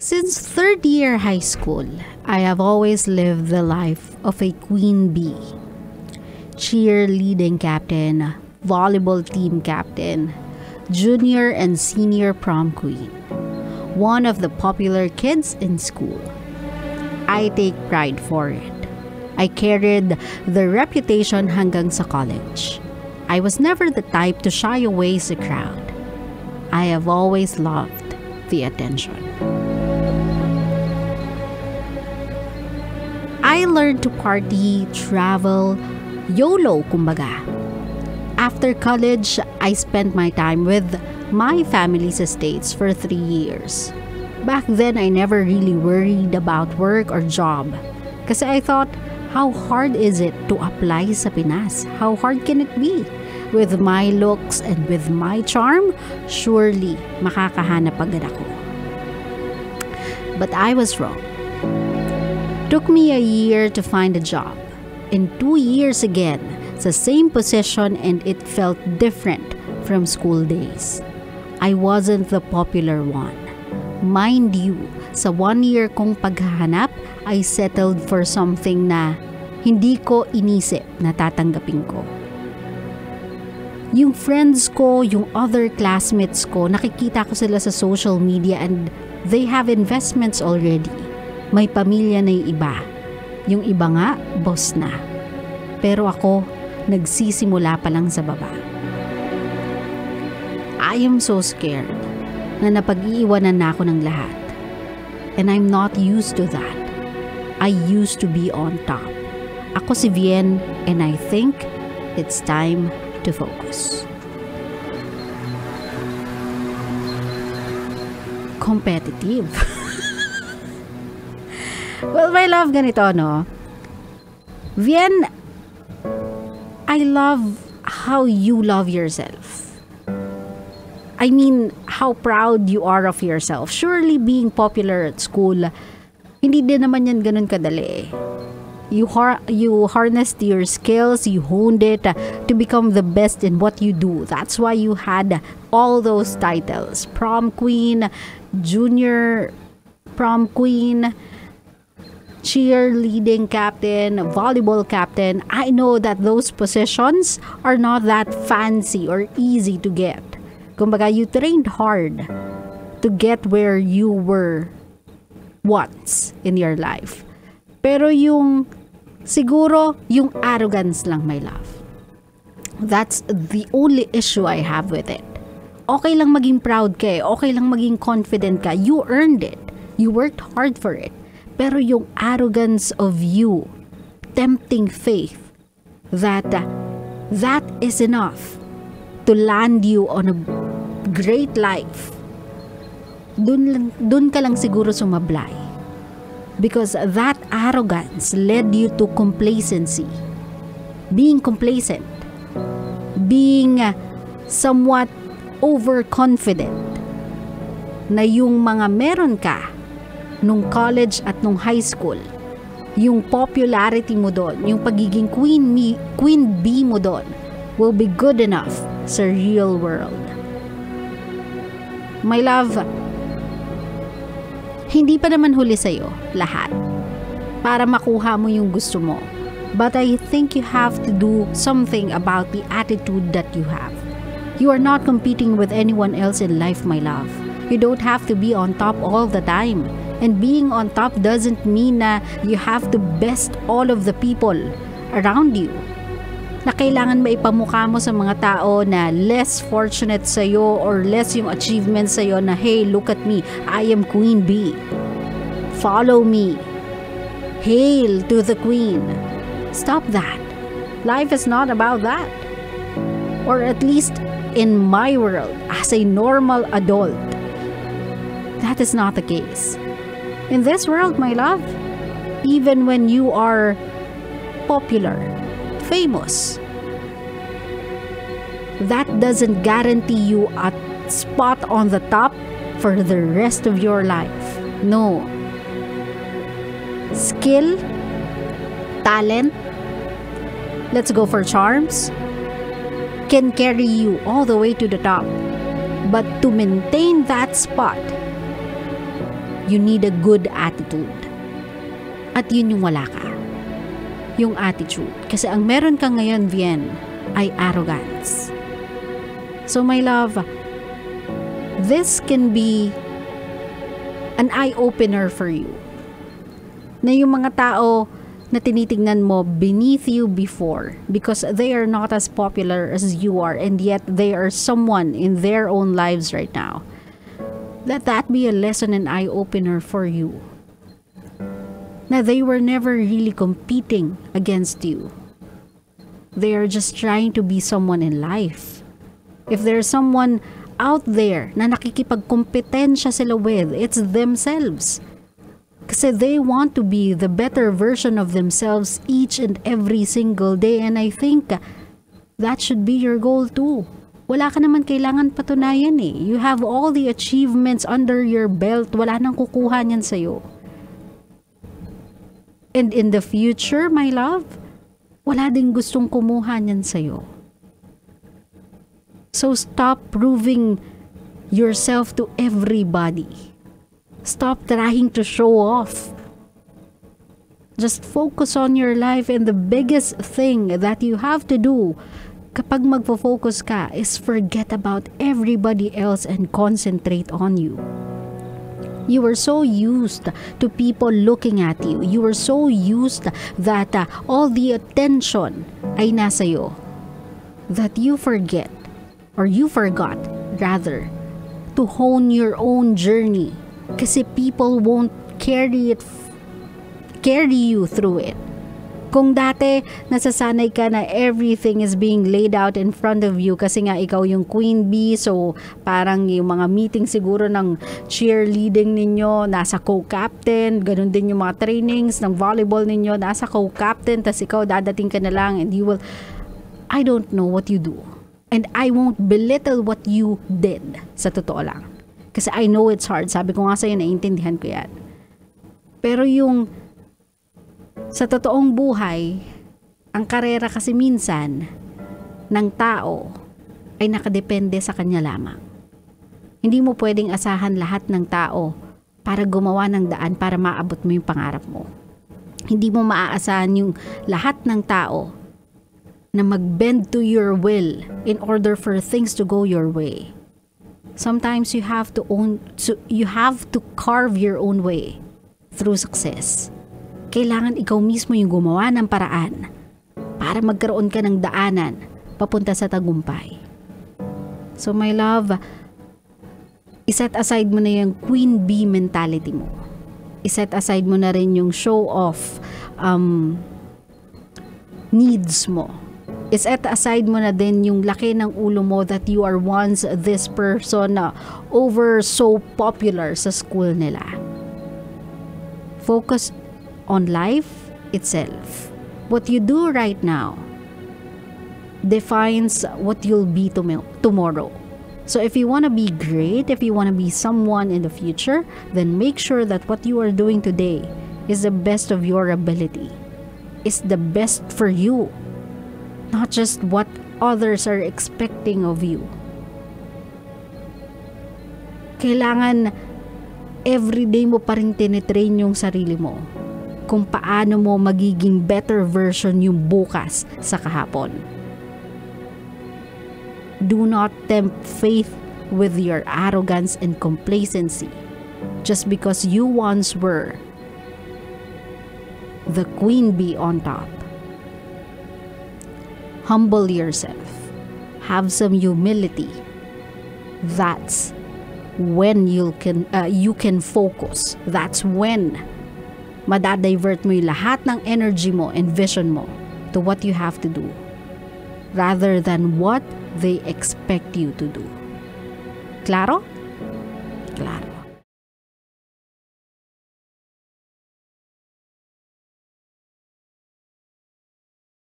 Since third year high school, I have always lived the life of a queen bee. Cheerleading captain, volleyball team captain, junior and senior prom queen. One of the popular kids in school. I take pride for it. I carried the reputation hanggang sa college. I was never the type to shy away sa crowd. I have always loved the attention. I learned to party, travel, YOLO kumbaga. After college, I spent my time with my family's estates for 3 years. Back then, I never really worried about work or job. Kasi I thought, how hard is it to apply sa Pinas? How hard can it be? With my looks and with my charm, surely makakahanap agad ako. But I was wrong. Took me a year to find a job. In 2 years again, sa same position, and it felt different from school days. I wasn't the popular one. Mind you, sa 1 year kong paghahanap, I settled for something na hindi ko inisip na tatanggapin ko. Yung friends ko, yung other classmates ko, nakikita ko sila sa social media and they have investments already. May pamilya na yung iba. Yung iba nga, boss na. Pero ako, nagsisimula pa lang sa baba. I am so scared na napag-iiwanan na ako ng lahat. And I'm not used to that. I used to be on top. Ako si Vien, and I think it's time to focus. Competitive. Well, my love, ganito, no? Vien, I love how you love yourself. I mean, how proud you are of yourself. Surely being popular at school, hindi din naman yan ganun kadali. You harnessed your skills, you honed it to become the best in what you do. That's why you had all those titles. Prom queen, junior prom queen, cheerleading captain, volleyball captain. I know that those positions are not that fancy or easy to get. Kumbaga, you trained hard to get where you were once in your life. Pero siguro yung arrogance lang, my love. That's the only issue I have with it. Okay lang maging proud ka eh. Okay lang maging confident ka. You earned it. You worked hard for it. Pero yung arrogance of you, tempting faith, that is enough to land you on a great life. Dun ka lang siguro sumablay. Because that arrogance led you to complacency. Being complacent. Being somewhat overconfident. Na yung mga meron ka nung college at nung high school, yung popularity mo doon, yung pagiging queen bee mo doon, will be good enough sa real world. My love, hindi pa naman huli sa'yo lahat para makuha mo yung gusto mo. But I think you have to do something about the attitude that you have. You are not competing with anyone else in life, my love. You don't have to be on top all the time. And being on top doesn't mean na you have to best all of the people around you. Na kailangan maipamukha mo sa mga tao na less fortunate sa'yo or less yung achievements sa'yo na, hey, look at me, I am Queen Bee. Follow me. Hail to the Queen. Stop that. Life is not about that. Or at least in my world, as a normal adult, that is not the case. In this world, my love, even when you are popular, famous, that doesn't guarantee you a spot on the top for the rest of your life. No. Skill, talent, let's go for charms, can carry you all the way to the top. But to maintain that spot, you need a good attitude. At yun yung wala ka. Yung attitude. Kasi ang meron ka ngayon, Vien, ay arrogance. So my love, this can be an eye-opener for you. Na yung mga tao na tinitingnan mo beneath you before because they are not as popular as you are and yet they are someone in their own lives right now. Let that be a lesson and eye-opener for you. Na they were never really competing against you. They are just trying to be someone in life. If there's someone out there na nakikipagkompetensya sila with, it's themselves. Kasi they want to be the better version of themselves each and every single day. And I think that should be your goal too. Wala ka naman kailangan patunayan eh. You have all the achievements under your belt. Wala nang kukuha niyan sa'yo. And in the future, my love, wala ding gustong kumuha niyan sa'yo. So stop proving yourself to everybody. Stop trying to show off. Just focus on your life, and the biggest thing that you have to do kapag magfo-focus ka is forget about everybody else and concentrate on you. You were so used to people looking at you. You were so used that all the attention ay nasa iyo that you forgot rather to hone your own journey. Kasi people won't carry you through it. Kung dati nasasanay ka na everything is being laid out in front of you kasi nga ikaw yung queen bee, so parang yung mga meeting siguro ng cheerleading ninyo nasa co-captain, ganun din yung mga trainings ng volleyball ninyo nasa co-captain, tas ikaw dadating ka na lang and you will, I don't know what you do and I won't belittle what you did, sa totoo lang. Kasi I know it's hard. Sabi ko nga sa'yo, naiintindihan ko yan. Pero yung sa totoong buhay, ang karera kasi minsan ng tao ay nakadepende sa kanya lamang. Hindi mo pwedeng asahan lahat ng tao para gumawa ng daan para maabot mo yung pangarap mo. Hindi mo maaasahan yung lahat ng tao na mag-bend to your will in order for things to go your way. Sometimes you have to carve your own way through success. Kailangan ikaw mismo yung gumawa ng paraan para magkaroon ka ng daanan papunta sa tagumpay. So my love, iset aside mo na yung queen bee mentality mo. Iset aside mo na rin yung show off needs mo. Iset aside mo na din yung laki ng ulo mo that you are once this person na over so popular sa school nila. Focus on life itself. What you do right now defines what you'll be tomorrow. So if you want to be great, if you want to be someone in the future, then make sure that what you are doing today is the best of your ability. Is the best for you. Not just what others are expecting of you. Kailangan everyday mo pa rin tinitrain yung sarili mo kung paano mo magiging better version yung bukas sa kahapon. Do not tempt fate with your arrogance and complacency just because you once were the queen bee on top. Humble yourself. Have some humility. That's when you can focus. That's when madadivert mo yung lahat ng energy mo and vision mo to what you have to do rather than what they expect you to do. Claro? Claro.